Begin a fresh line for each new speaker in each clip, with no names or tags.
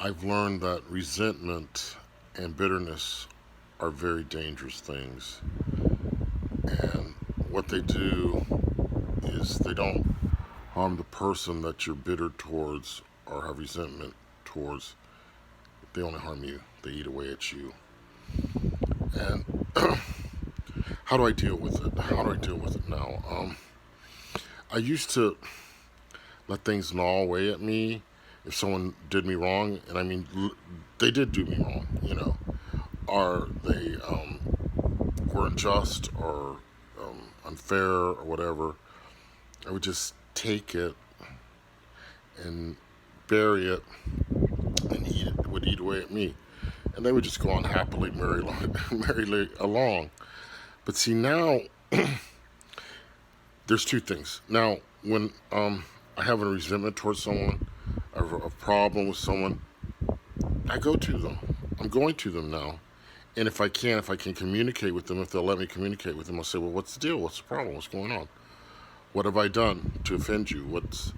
I've learned that resentment and bitterness are very dangerous things. And what they do is they don't harm the person that you're bitter towards or have resentment towards. They only harm you. They eat away at you. And how do I deal with it? How do I deal with it now? I used to let things gnaw away at me if someone did me wrong, and I mean, they did do me wrong, or they were unjust or unfair or whatever. I would just take it and bury it and eat it. It would eat away at me, and they would just go on happily, merrily along. But see now, there's two things. Now, when I have a resentment towards someone, I have a problem with someone, I go to them. I'm going to them now. And if I can communicate with them, if they'll let me communicate with them, I'll say, well, what's the deal? What's the problem? What's going on? What have I done to offend you? What's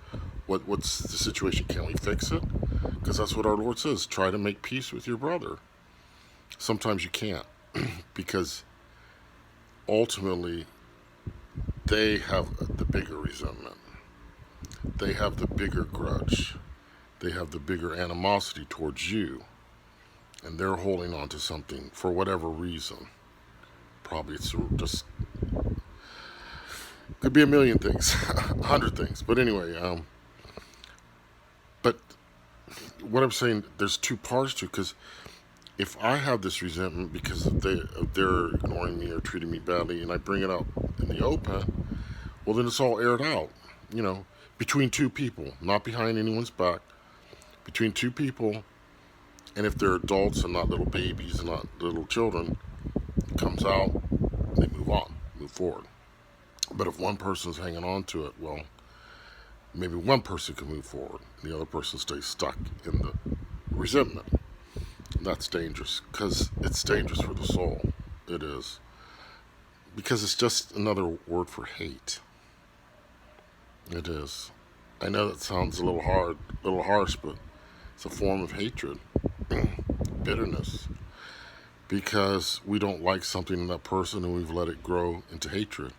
the situation? Can we fix it? Because that's what our Lord says. Try to make peace with your brother. Sometimes you can't because ultimately they have the bigger resentment. They have the bigger grudge. They have the bigger animosity towards you. And they're holding on to something for whatever reason. Probably it's just, could be a million things, 100 things. But anyway, but what I'm saying, there's two parts to it, because if I have this resentment because they're ignoring me or treating me badly, and I bring it up in the open, well, then it's all aired out, between two people, not behind anyone's back, between two people. And if they're adults and not little babies and not little children, it comes out, they move on, move forward. But if one person's hanging on to it, well, maybe one person can move forward, and the other person stays stuck in the resentment. And that's dangerous, because it's dangerous for the soul. It is. Because it's just another word for hate. It is. I know that sounds a little hard, a little harsh, but it's a form of hatred, bitterness, because we don't like something in that person and we've let it grow into hatred.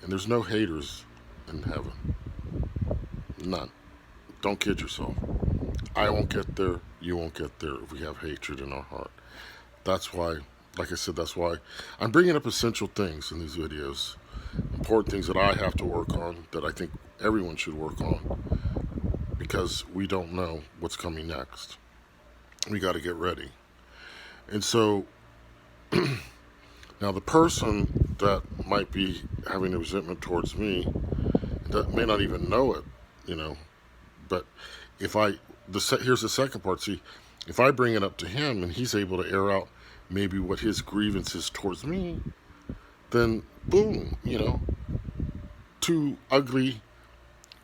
And there's no haters in heaven. None. Don't kid yourself. I won't get there. You won't get there if we have hatred in our heart. That's why, like I said, that's why I'm bringing up essential things in these videos. Important things that I have to work on, that I think everyone should work on, because we don't know what's coming next. We got to get ready. And so now the person that might be having a resentment towards me, that may not even know it, but here's the second part. See, if I bring it up to him and he's able to air out maybe what his grievance is towards me, then boom, two ugly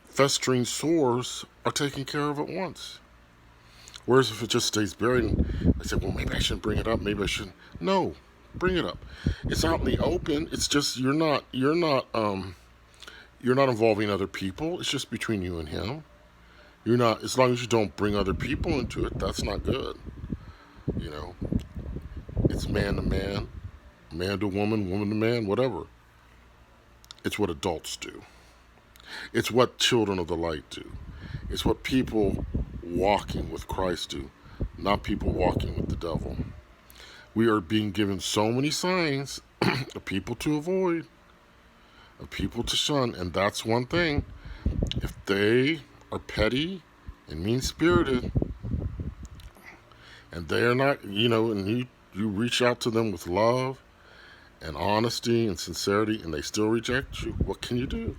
festering sores are taken care of at once. Whereas if it just stays buried, and I say, well, maybe I shouldn't bring it up. Maybe I shouldn't. No, bring it up. It's out in the open. It's just you're not involving other people. It's just between you and him. You're not, as long as you don't bring other people into it. That's not good. It's man to man, man to woman, woman to man, whatever. It's what adults do. It's what children of the light do. It's what people walking with Christ do, not people walking with the devil. We are being given so many signs of people to avoid, of people to shun, and that's one thing. If they are petty and mean-spirited, and they are not, and you reach out to them with love and honesty and sincerity, and they still reject you, what can you do?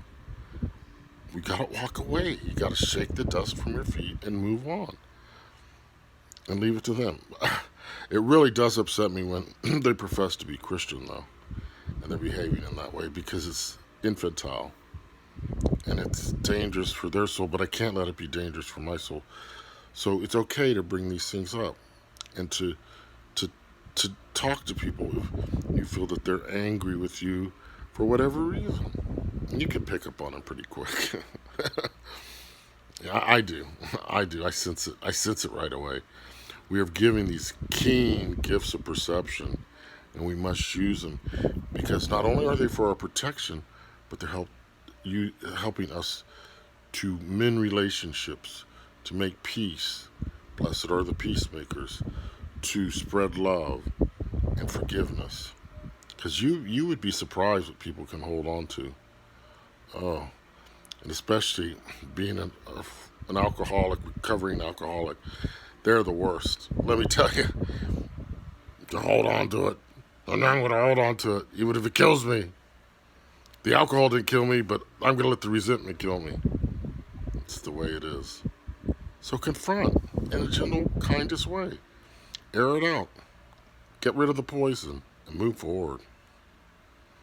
We gotta walk away. You gotta shake the dust from your feet and move on. And leave it to them. It really does upset me when they profess to be Christian, though, and they're behaving in that way, because it's infantile. And it's dangerous for their soul, but I can't let it be dangerous for my soul. So it's okay to bring these things up and to talk to people if you feel that they're angry with you for whatever reason. And you can pick up on them pretty quick. I do. I do. I sense it. I sense it right away. We are giving these keen gifts of perception, and we must use them because not only are they for our protection, but they're helping us to mend relationships, to make peace. Blessed are the peacemakers, to spread love and forgiveness. Because you would be surprised what people can hold on to. Oh, and especially being an alcoholic, recovering alcoholic, they're the worst. Let me tell you, to hold on to it. And I'm going to hold on to it, even if it kills me. The alcohol didn't kill me, but I'm going to let the resentment kill me. It's the way it is. So confront in a gentle, kindest way. Air it out. Get rid of the poison and move forward.